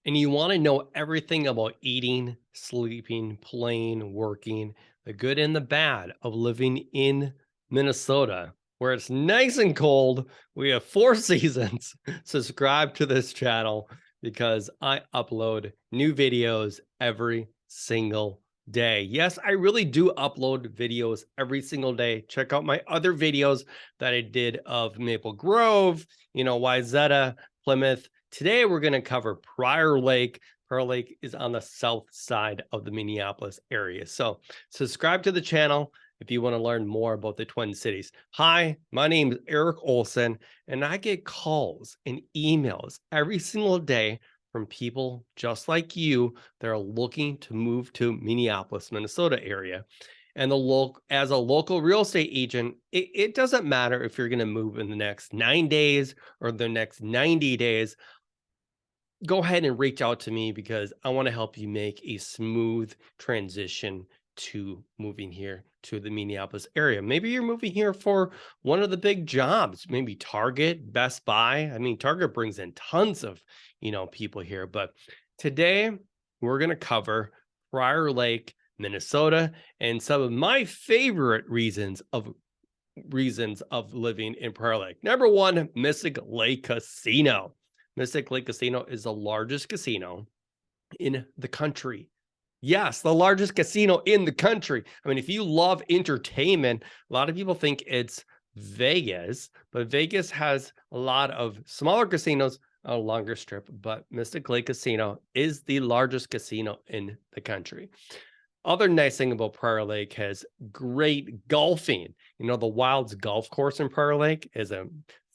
and you want to know everything about eating, sleeping, playing, working, the good and the bad of living in Minnesota, where it's nice and cold, we have four seasons. Subscribe to this channel because I upload new videos every single day. Yes, I really do upload videos every single day. Check out my other videos that I did of Maple Grove, Wyzetta, Plymouth. Today, we're going to cover Prior Lake. Prior Lake is on the south side of the Minneapolis area. So, subscribe to the channel if you want to learn more about the Twin Cities. Hi, my name is Eric Olson, and I get calls and emails every single day from people just like you that are looking to move to Minneapolis, Minnesota area. And as a local real estate agent, it doesn't matter if you're going to move in the next 9 days or the next 90 days. Go ahead and reach out to me because I want to help you make a smooth transition to moving here to the Minneapolis area. Maybe you're moving here for one of the big jobs, maybe Target, Best Buy. I mean, Target brings in tons of, people here, but today we're going to cover Prior Lake, Minnesota, and some of my favorite reasons of living in Prior Lake. Number one, Mystic Lake Casino. Mystic Lake Casino is the largest casino in the country. Yes, the largest casino in the country. I mean, if you love entertainment, a lot of people think it's Vegas, but Vegas has a lot of smaller casinos, a longer strip, but Mystic Lake Casino is the largest casino in the country. Other nice thing about Prior Lake has great golfing. The Wilds Golf Course in Prior Lake is a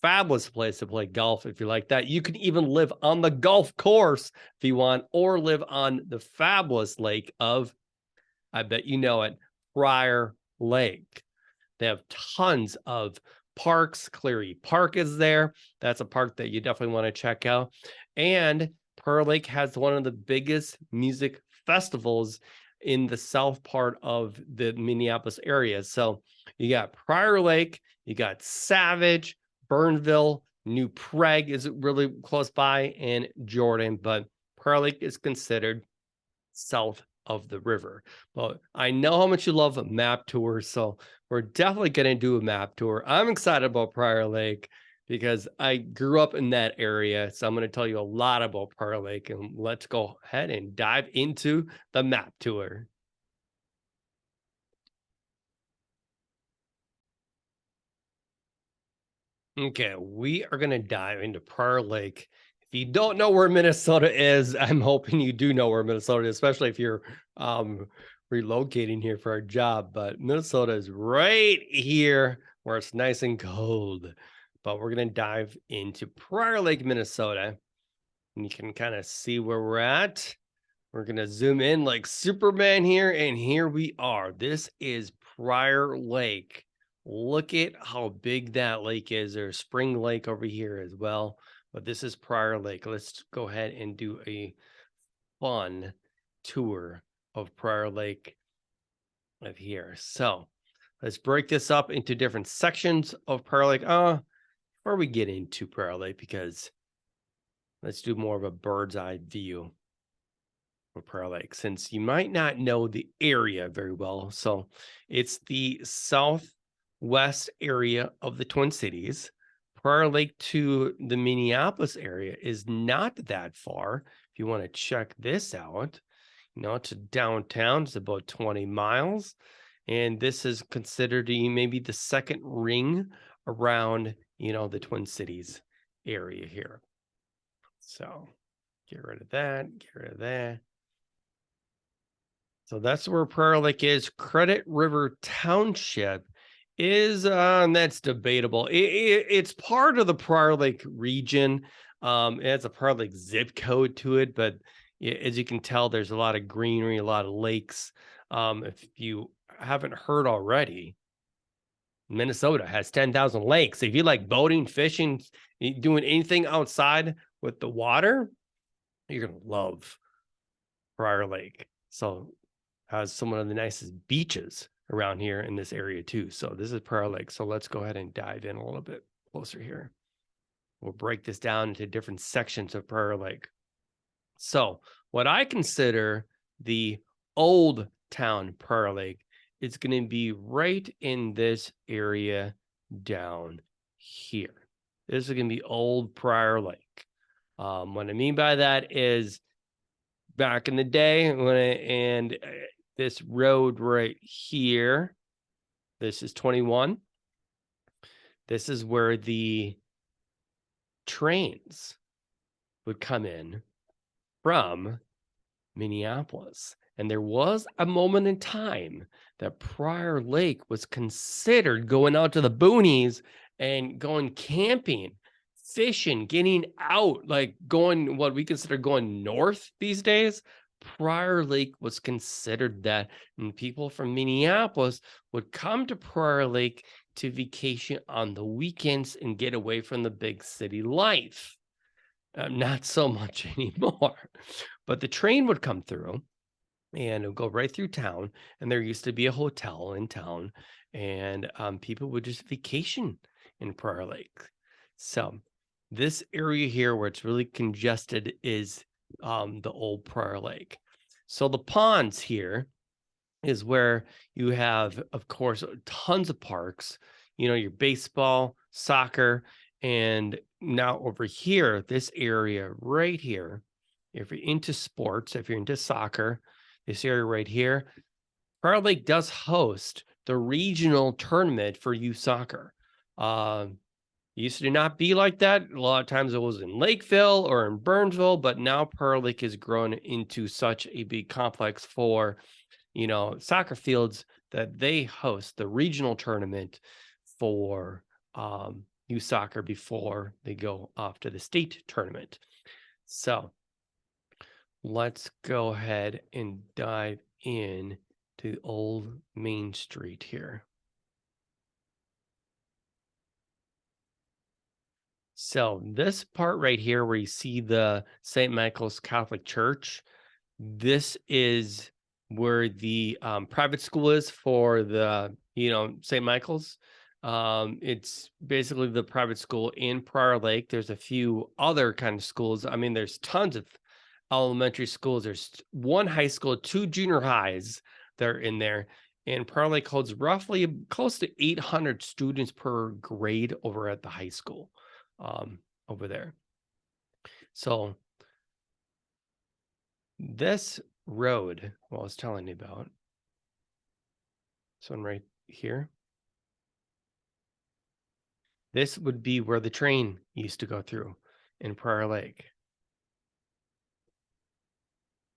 fabulous place to play golf if you like that. You can even live on the golf course if you want, or live on the fabulous lake of, I bet you know it, Prior Lake. They have tons of parks. Cleary Park is there. That's a park that you definitely want to check out. And Prior Lake has one of the biggest music festivals in the south part of the Minneapolis area. So you got Prior Lake, you got Savage, Burnville, New Prague is really close by, and Jordan, but Prior Lake is considered south of the river. But I know how much you love map tours, so we're definitely going to do a map tour. I'm excited about Prior Lake because I grew up in that area, so I'm going to tell you a lot about Prior Lake, and let's go ahead and dive into the map tour. Okay, we are going to dive into Prior Lake. If you don't know where Minnesota is, I'm hoping you do know where Minnesota is, especially if you're um, relocating here for a job. But Minnesota is right here where it's nice and cold. But we're going to dive into Prior Lake, Minnesota. And you can kind of see where we're at. We're going to zoom in like Superman here. And here we are. This is Prior Lake. Look at how big that lake is. There's Spring Lake over here as well. But this is Prior Lake. Let's go ahead and do a fun tour of Prior Lake of here. So let's break this up into different sections of Prior Lake. Before we get into Prior Lake, because let's do more of a bird's eye view of Prior Lake, since you might not know the area very well. So it's the southwest area of the Twin Cities. Prior Lake to the Minneapolis area is not that far. If you want to check this out, to downtown, it's about 20 miles. And this is considered maybe the second ring around, the Twin Cities area here. So get rid of that, get rid of that. So that's where Prior Lake is. Credit River Township is, and that's debatable. It's part of the Prior Lake region. It has a Prior Lake zip code to it, but as you can tell, there's a lot of greenery, a lot of lakes. If you haven't heard already, Minnesota has 10,000 lakes. If you like boating, fishing, doing anything outside with the water, you're going to love Prior Lake. So has some of the nicest beaches around here in this area too. So this is Prior Lake. So let's go ahead and dive in a little bit closer here. We'll break this down into different sections of Prior Lake. So what I consider the old town Prior Lake is going to be right in this area down here. This is going to be old Prior Lake. What I mean by that is back in the day this road right here, this is 21. This is where the trains would come in from Minneapolis. And there was a moment in time that Prior Lake was considered going out to the boonies and going camping, fishing, getting out, like going what we consider going north these days. Prior Lake was considered that, and people from Minneapolis would come to Prior Lake to vacation on the weekends and get away from the big city life. Not so much anymore, but the train would come through and it would go right through town. And there used to be a hotel in town, and people would just vacation in Prior Lake. So this area here where it's really congested is the old Prior Lake. So the ponds here is where you have, of course, tons of parks, your baseball, soccer, and now over here, this area right here, if you're into sports, if you're into soccer, this area right here, Prior Lake does host the regional tournament for youth soccer. It used to not be like that. A lot of times it was in Lakeville or in Burnsville, but now Prior Lake has grown into such a big complex for soccer fields that they host the regional tournament for youth soccer before they go off to the state tournament. So let's go ahead and dive in to Old Main Street here. So this part right here where you see the St. Michael's Catholic Church, this is where the private school is for the, St. Michael's. It's basically the private school in Prior Lake. There's a few other kind of schools. I mean, there's tons of elementary schools. There's one high school, 2 junior highs that are in there. And Prior Lake holds roughly close to 800 students per grade over at the high school over there. So this road, I was telling you about, this one right here, this would be where the train used to go through in Prior Lake.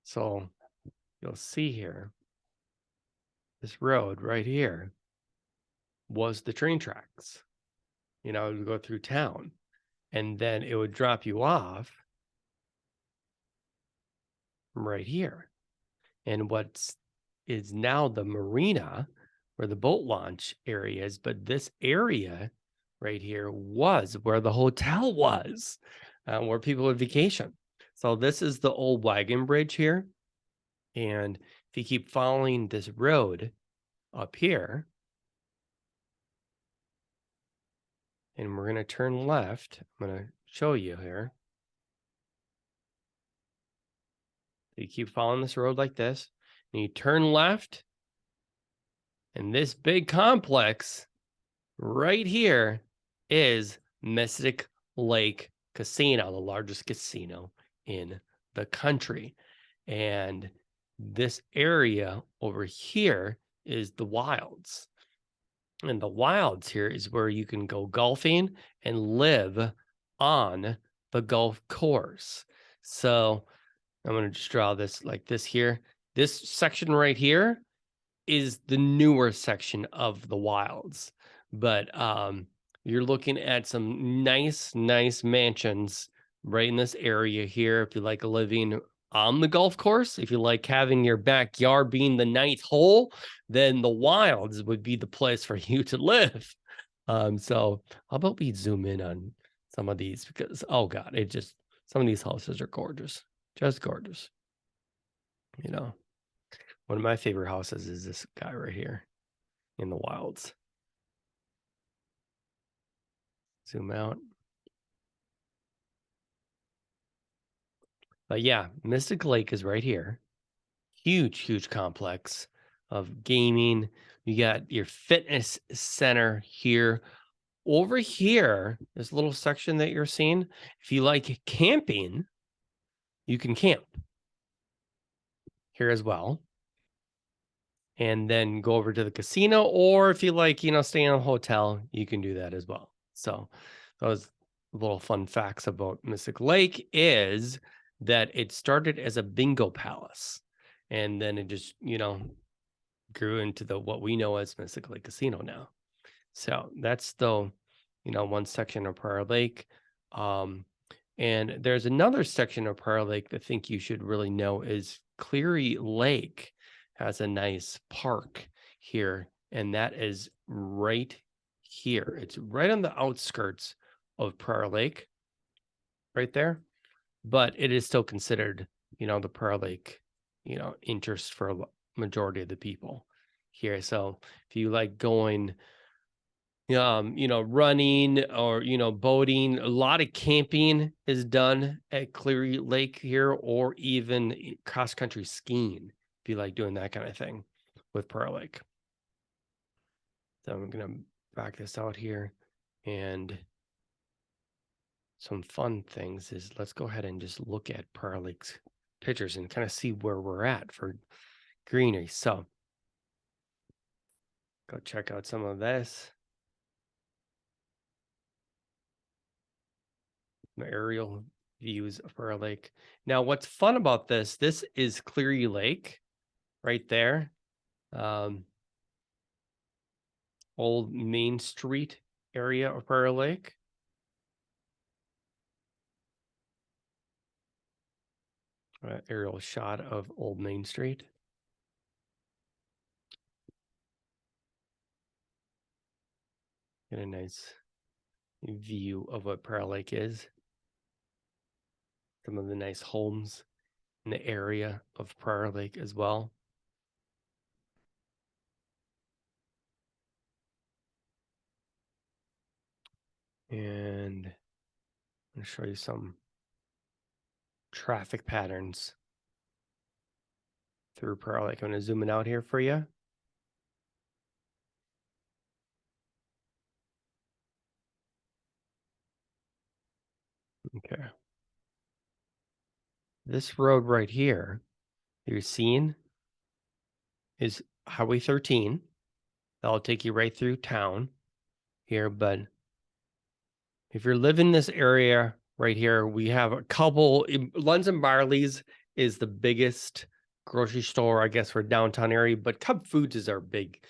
So you'll see here, this road right here was the train tracks. It would go through town, and then it would drop you off from right here. And what is now the marina where the boat launch area is, but this area right here was where the hotel was, where people would vacation. So this is the old wagon bridge here. And if you keep following this road up here, and we're going to turn left, I'm going to show you here. You keep following this road like this, and you turn left, and this big complex right here is Mystic Lake Casino, the largest casino in the country. And this area over here is the Wilds. And the Wilds here is where you can go golfing and live on the golf course. So I'm going to just draw this like this here. This section right here is the newer section of the Wilds. But you're looking at some nice mansions right in this area here. If you like living on the golf course, if you like having your backyard being the ninth hole, then the Wilds would be the place for you to live. So how about we zoom in on some of these, because, oh God, some of these houses are gorgeous, just gorgeous. One of my favorite houses is this guy right here in the Wilds. Zoom out. But yeah, Mystic Lake is right here. Huge, huge complex of gaming. You got your fitness center here. Over here, this little section that you're seeing, if you like camping, you can camp here as well. And then go over to the casino, or if you like, staying in a hotel, you can do that as well. So those little fun facts about Mystic Lake is that it started as a bingo palace, and then it just, grew into what we know as Mystic Lake Casino now. So that's the, one section of Prior Lake. And there's another section of Prior Lake that I think you should really know is Cleary Lake has a nice park here, and that is right here. It's right on the outskirts of Prior Lake, right there. But it is still considered, the Prior Lake, interest for a majority of the people here. So if you like going running or, boating, a lot of camping is done at Cleary Lake here, or even cross country skiing if you like doing that kind of thing with Pearl Lake. So I'm going to back this out here, and some fun things is let's go ahead and just look at Pearl Lake's pictures and kind of see where we're at for greenery. So go check out some of this. Aerial views of Pearl Lake. Now, what's fun about this is Cleary Lake right there. Old Main Street area of Pearl Lake. Aerial shot of Old Main Street. Get a nice view of what Pearl Lake is. Some of the nice homes in the area of Prior Lake as well. And I'm going to show you some traffic patterns through Prior Lake. I'm going to zoom it out here for you. Okay. This road right here you're seeing is Highway 13. That'll take you right through town here. But if you're living in this area right here, we have a couple. Lunds and Barley's is the biggest grocery store, I guess, for downtown area. But Cub Foods is our big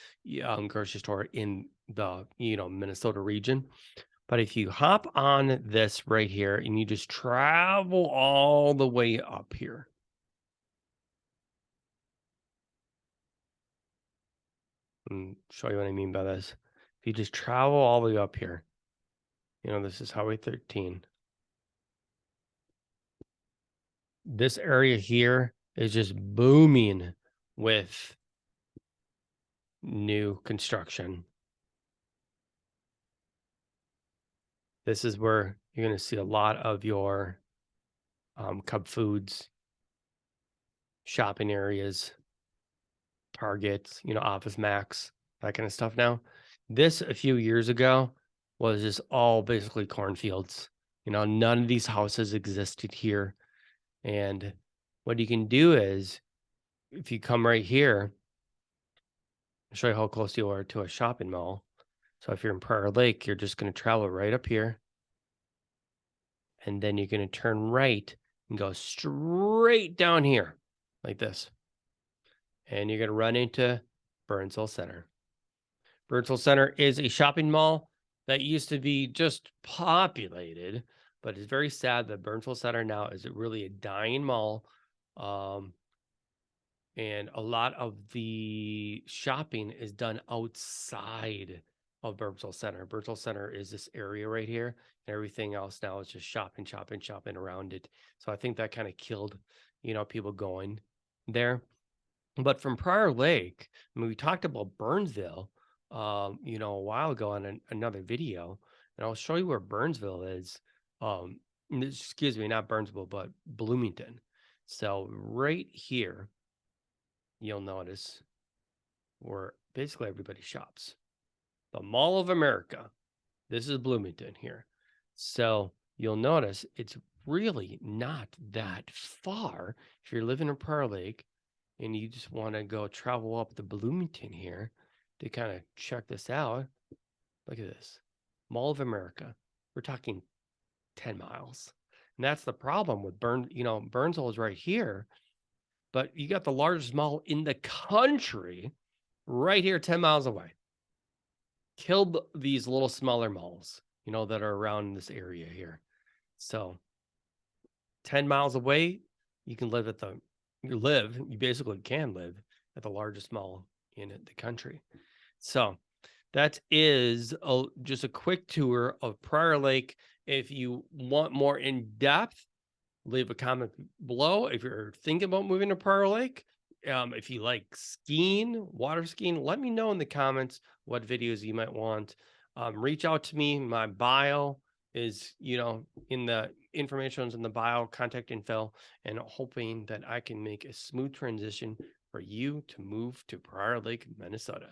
grocery store in the Minnesota region. But if you hop on this right here and you just travel all the way up here, and show you what I mean by this. If you just travel all the way up here, this is Highway 13. This area here is just booming with new construction. This is where you're going to see a lot of your Cub Foods shopping areas, Targets, Office Max, that kind of stuff now. This, a few years ago, was just all basically cornfields. None of these houses existed here. And what you can do is, if you come right here, I'll show you how close you are to a shopping mall. So if you're in Prior Lake, you're just going to travel right up here. And then you're going to turn right and go straight down here like this. And you're going to run into Burnsville Center. Burnsville Center is a shopping mall that used to be just populated, but it's very sad that Burnsville Center now is really a dying mall. And a lot of the shopping is done outside of Burnsville Center. Burnsville Center is this area right here, and everything else now is just shopping around it. So I think that kind of killed, people going there. But from Prior Lake, I mean, we talked about Burnsville, a while ago on another video, and I'll show you where Burnsville is. Excuse me, not Burnsville, but Bloomington. So right here, you'll notice where basically everybody shops. The Mall of America. This is Bloomington here. So you'll notice it's really not that far. If you're living in Prior Lake and you just want to go travel up to Bloomington here to kind of check this out, look at this. Mall of America. We're talking 10 miles. And that's the problem with Burnsville is right here, but you got the largest mall in the country right here 10 miles away. Killed these little smaller malls, that are around this area here. So 10 miles away, you basically can live at the largest mall in the country. So that is just a quick tour of Prior Lake. If you want more in depth, leave a comment below. If you're thinking about moving to Prior Lake, if you like skiing, water skiing, let me know in the comments what videos you might want. Reach out to me. My bio is, in the information in the bio, contact info, and hoping that I can make a smooth transition for you to move to Prior Lake, Minnesota.